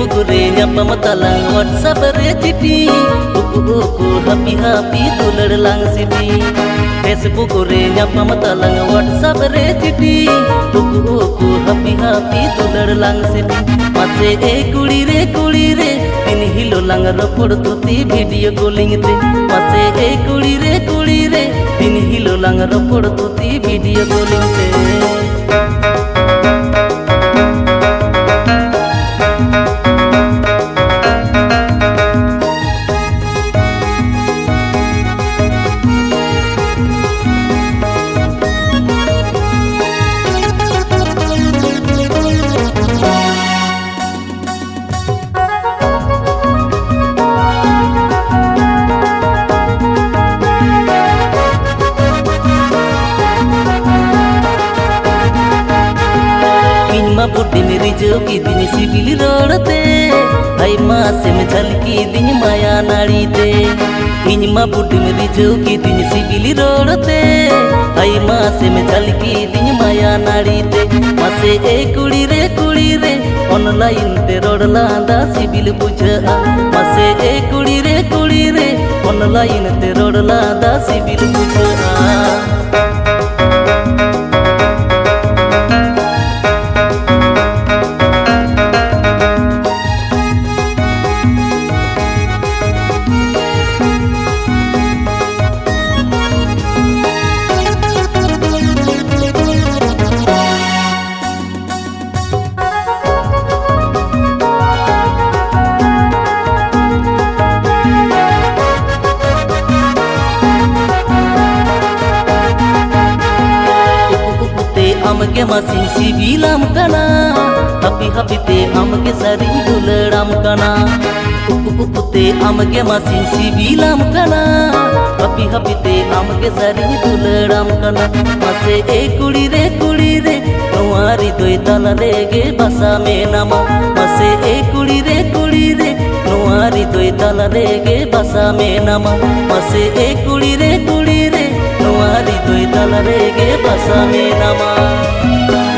Facebook re nyapa matalang WhatsApp re cipi uku happy tular lang sipi Facebook re nyapa matalang WhatsApp re cipi uku happy tular lang sipi mase kuli re din hilo lang ropor tuti video calling te mase kuli re din hilo lang ropor tuti video calling te बुढ़ी मेरी जो की दिन CIBIL रोड़ते आई माँ से में झलकी दिन माया नाड़ी दे इन माँ बुढ़ी मेरी जो की दिन सिबिल रोड़ते आई माँ से में झलकी दिन माया नाड़ी दे मासे कुड़ी रे ऑनलाइन ते रोड़ला दा सिबिल बुझा मासे कुड़ी रे ऑनलाइन ते रोड़ला दा सिबिल बुझा amke masin sibilam kana happy te amke sari duladam kana te amke masin sibilam kana happy te amke sari duladam kana mase kuli re तुम्हारी दोई तल रेगे बसा में नमा मसे कूड़ी रे तुम्हारी दोई तल रेगे बसा में नमा मसे कूड़ी रे तुम्हारी दोई तल रेगे बसा में नमा।